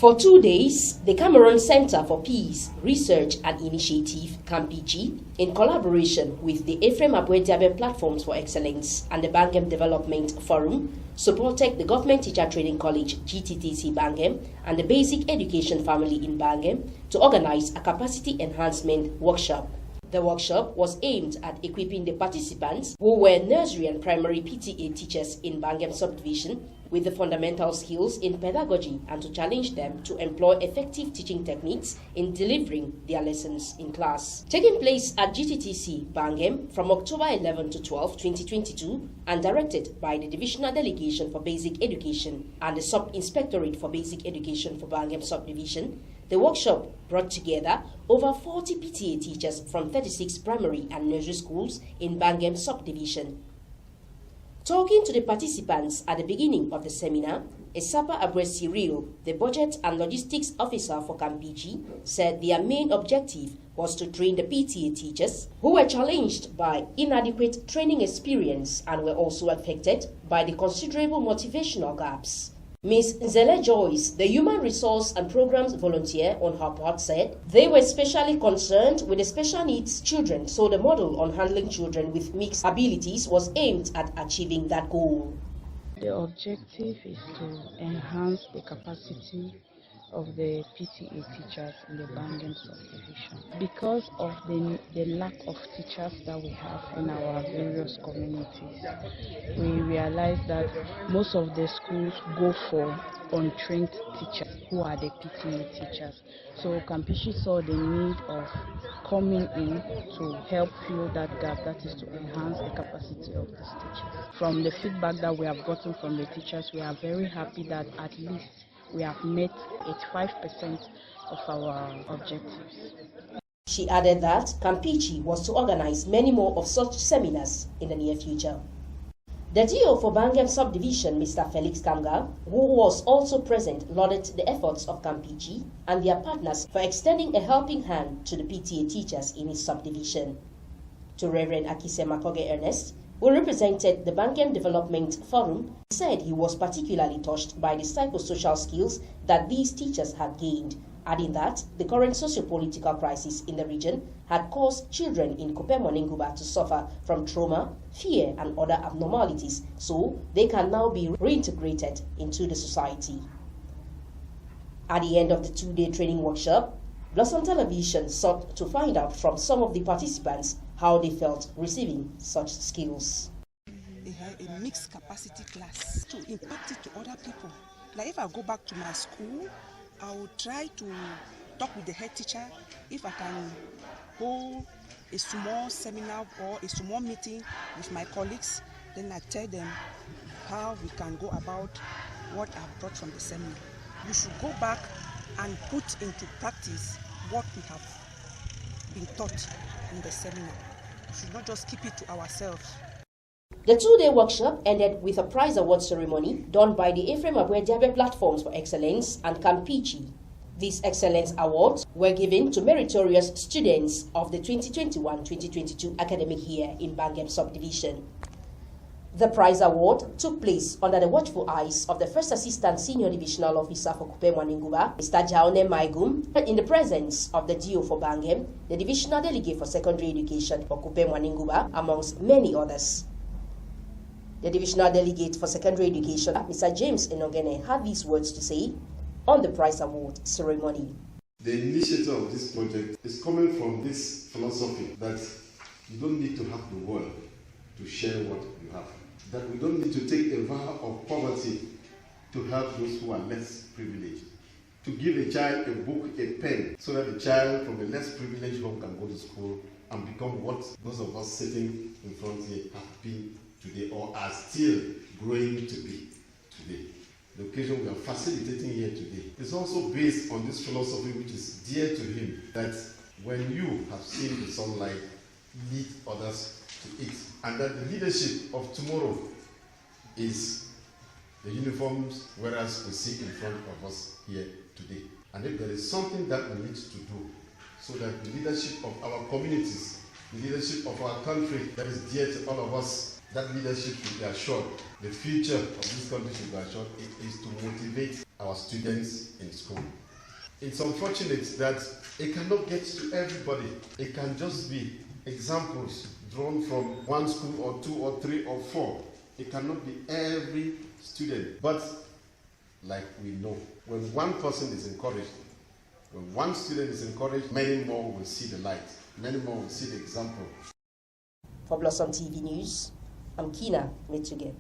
For 2 days, the Cameroon Center for Peace, Research and Initiative, CAMPEACI, in collaboration with the Ephraim Abwediabe Platforms for Excellence and the Bangem Development Forum, supported the Government Teacher Training College GTTC Bangem and the Basic Education Family in Bangem to organize a capacity enhancement workshop. The workshop was aimed at equipping the participants, who were nursery and primary PTA teachers in Bangem subdivision, with the fundamental skills in pedagogy and to challenge them to employ effective teaching techniques in delivering their lessons in class. Taking place at GTTC Bangem from October 11 to 12, 2022, and directed by the Divisional Delegation for Basic Education and the Sub-Inspectorate for Basic Education for Bangem Subdivision, the workshop brought together over 40 PTA teachers from 36 primary and nursery schools in Bangem Subdivision. Talking to the participants at the beginning of the seminar, Esapa Abre Cyril, the Budget and Logistics Officer for CAMPEACI, said their main objective was to train the PTA teachers who were challenged by inadequate training experience and were also affected by the considerable motivational gaps. Ms. Nzele Joyce, the Human Resource and Programs Volunteer, on her part said they were especially concerned with the special needs children, so the model on handling children with mixed abilities was aimed at achieving that goal. The objective is to enhance the capacity of the PTA teachers in the Bangem subdivision. Because of the lack of teachers that we have in our various communities, we realize that most of the schools go for untrained teachers who are the PTA teachers. So CAMPEACI saw the need of coming in to help fill that gap, that is to enhance the capacity of these teachers. From the feedback that we have gotten from the teachers, we are very happy that at least we have met 85% of our objectives. She added that CAMPEACI was to organize many more of such seminars in the near future. The DO for Bangem Subdivision, Mr. Felix Kamga, who was also present, lauded the efforts of CAMPEACI and their partners for extending a helping hand to the PTA teachers in his subdivision. To Reverend Akise Makoge Ernest, who represented the Bangem Development Forum, said he was particularly touched by the psychosocial skills that these teachers had gained, adding that the current socio-political crisis in the region had caused children in Kupe-Monenguba to suffer from trauma, fear, and other abnormalities, so they can now be reintegrated into the society. At the end of the two-day training workshop, Blossom Television sought to find out from some of the participants how they felt receiving such skills. They have a mixed capacity class to impact it to other people. Like if I go back to my school, I will try to talk with the head teacher. If I can hold a small seminar or a small meeting with my colleagues, then I tell them how we can go about what I've brought from the seminar. We should go back and put into practice what we have been taught in the seminar. We should not just keep it to ourselves. The two-day workshop ended with a prize award ceremony done by the Ephraim Abwediabe Platforms for Excellence and CAMPEACI. These excellence awards were given to meritorious students of the 2021-2022 academic year in Bangem Subdivision. The prize award took place under the watchful eyes of the First Assistant Senior Divisional Officer for Kupe-Monenguba, Mr. Jaone Maigum, in the presence of the DO for Bangem, the Divisional Delegate for Secondary Education for Kupe-Monenguba, amongst many others. The Divisional Delegate for Secondary Education, Mr. James Enogene, had these words to say on the prize award ceremony. The initiator of this project is coming from this philosophy that you don't need to have the world to share what you have. That we don't need to take a vow of poverty to help those who are less privileged. To give a child a book, a pen, so that the child from a less privileged home can go to school and become what those of us sitting in front here have been today or are still growing to be today. The occasion we are facilitating here today is also based on this philosophy which is dear to him, that when you have seen the sunlight, lead others to it, and that the leadership of tomorrow is the uniforms whereas we see in front of us here today. And if there is something that we need to do so that the leadership of our communities, the leadership of our country that is dear to all of us, that leadership should be assured, the future of this country should be assured, it is to motivate our students in school. It's unfortunate that it cannot get to everybody. It can just be examples drawn from one school or two or three or four. It cannot be every student. But like we know, when one person is encouraged, when one student is encouraged, many more will see the light. Many more will see the example. For Blossom TV News, I'm Kina Metuge.